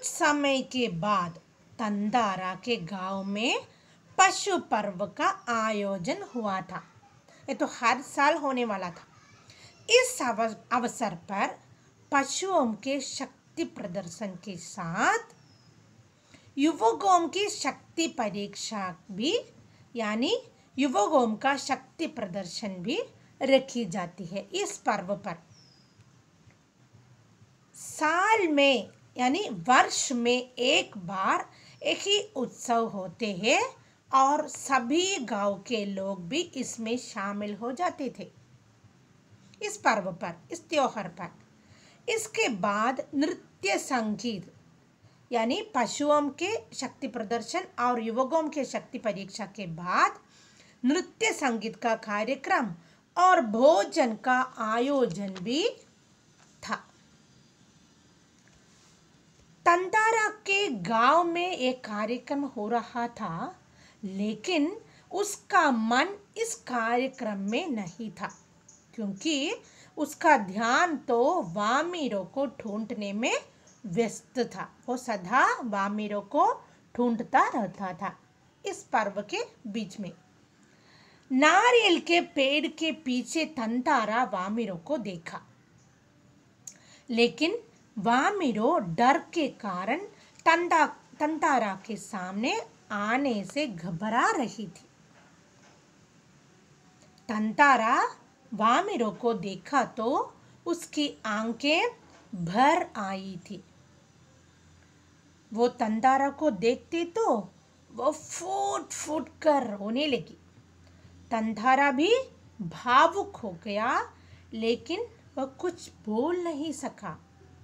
कुछ समय के बाद तंदारा के गांव में पशु पर्व का आयोजन हुआ था। ये तो हर साल होने वाला था। इस अवसर पर पशुओं के शक्ति प्रदर्शन के साथ युवकों की शक्ति परीक्षा भी यानी युवकों का शक्ति प्रदर्शन भी रखी जाती है। इस पर्व पर साल में यानी वर्ष में एक बार एक ही उत्सव होते हैं और सभी गांव के लोग भी इसमें शामिल हो जाते थे। इस पर्व पर, इस त्योहार पर इसके बाद नृत्य संगीत यानी पशुओं के शक्ति प्रदर्शन और युवकों के शक्ति परीक्षा के बाद नृत्य संगीत का कार्यक्रम और भोजन का आयोजन भी था। तंदारा के गांव में एक कार्यक्रम हो रहा था, लेकिन उसका मन इस कार्यक्रम में नहीं था, क्योंकि उसका ध्यान तो वामिरों को ढूंढने में व्यस्त था। वो सदा वामिरों को ढूंढता रहता था। इस पर्व के बीच में नारियल के पेड़ के पीछे तंतारा वामिरों को देखा, लेकिन वामिरो डर के कारण तंतारा के सामने आने से घबरा रही थी। तंतारा वामिरो को देखा तो उसकी आंखें भर आई थी। वो तंतारा को देखते तो वो फूट फूट कर रोने लगी। तंतारा भी भावुक हो गया, लेकिन वह कुछ बोल नहीं सका।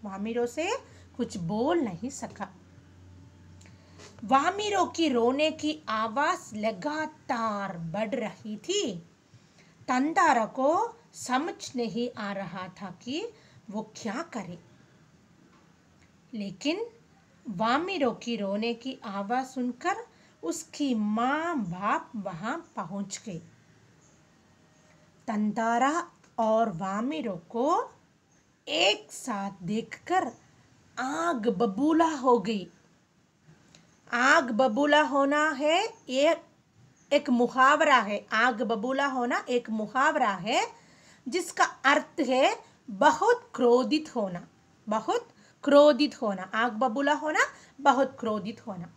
वामिरो से कुछ बोल नहीं सका। वामिरो की रोने की आवाज लगातार बढ़ रही थी। तंतारा को समझ नहीं आ रहा था कि वो क्या करे, लेकिन वामिरो की रोने की आवाज सुनकर उसकी माँ बाप वहां पहुंच गए। तंतारा और वामिरो को एक साथ देखकर आग बबूला हो गई। आग बबूला होना है ये एक मुहावरा है। आग बबूला होना एक मुहावरा है जिसका अर्थ है बहुत क्रोधित होना। बहुत क्रोधित होना, आग बबूला होना, बहुत क्रोधित होना।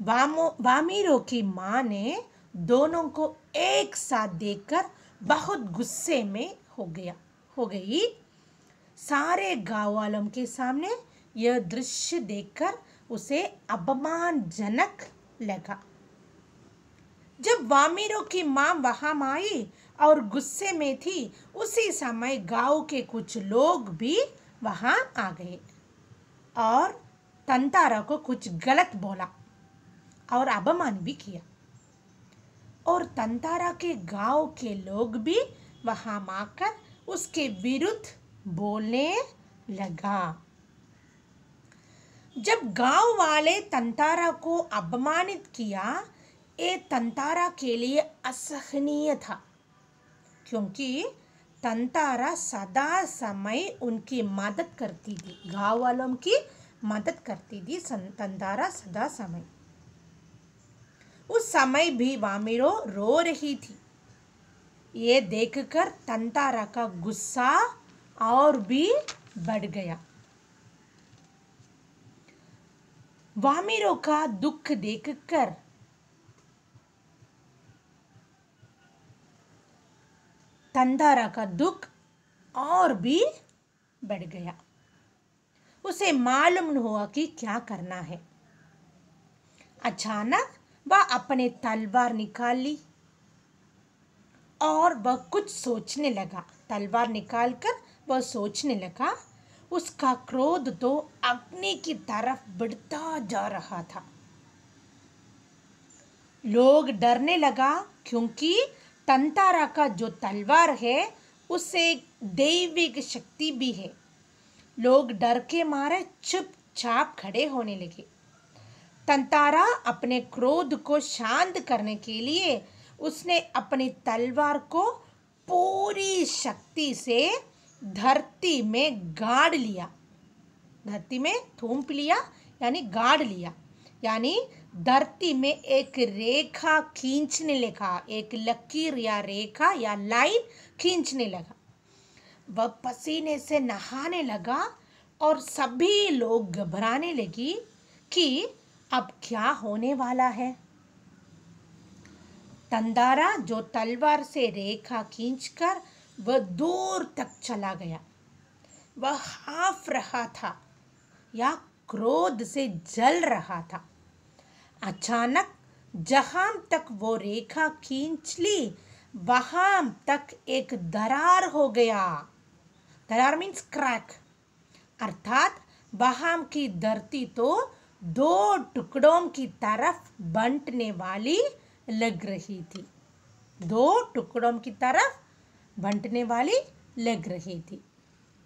वामिरो की माँ ने दोनों को एक साथ देखकर बहुत गुस्से में हो गई। सारे गांव वालों के सामने यह दृश्य देखकर उसे अपमानजनक लगा। जब वामिरो की माँ वहां आई और गुस्से में थी, उसी समय गांव के कुछ लोग भी वहां आ गए और तंतारा को कुछ गलत बोला और अपमान भी किया। और तंतारा के गांव के लोग भी वहां आकर उसके विरुद्ध बोलने लगा। जब गांव वाले तंतारा को अपमानित किया, ये तंतारा के लिए असहनीय था, क्योंकि तंतारा सदा समय उनकी मदद करती थी। गांव वालों की मदद करती थी तंतारा सदा समय। उस समय भी वामिरो रो रही थी। ये देखकर तंतारा का गुस्सा और भी बढ़ गया। वामिरो का दुख देखकर तंतारा का दुख और भी बढ़ गया। उसे मालूम हुआ कि क्या करना है। अचानक वह अपने तलवार निकाल ली और वह कुछ सोचने लगा। तलवार निकालकर वह सोचने लगा। उसका क्रोध तो अग्नि की तरफ बढ़ता जा रहा था। लोग डरने लगा, क्योंकि तंतारा का जो तलवार है उसे दैविक शक्ति भी है। लोग डर के मारे चुपचाप खड़े होने लगे। तंतारा अपने क्रोध को शांत करने के लिए उसने अपनी तलवार को पूरी शक्ति से धरती में गाड़ लिया, धरती में थूम लिया यानी गाड़ लिया, यानी धरती में एक रेखा खींचने लगा, एक लकीर या रेखा या लाइन खींचने लगा। वह पसीने से नहाने लगा और सभी लोग घबराने लगी कि अब क्या होने वाला है। तंदारा जो तलवार से रेखा खींचकर वह दूर तक चला गया। वह हाफ रहा था या क्रोध से जल रहा था। अचानक जहां तक वो रेखा खींच ली वहां तक एक दरार हो गया। दरार मीन्स क्रैक, अर्थात वहां की धरती तो 2 टुकड़ों की तरफ बंटने वाली लग रही थी। 2 टुकड़ों की तरफ बंटने वाली लग रही थी।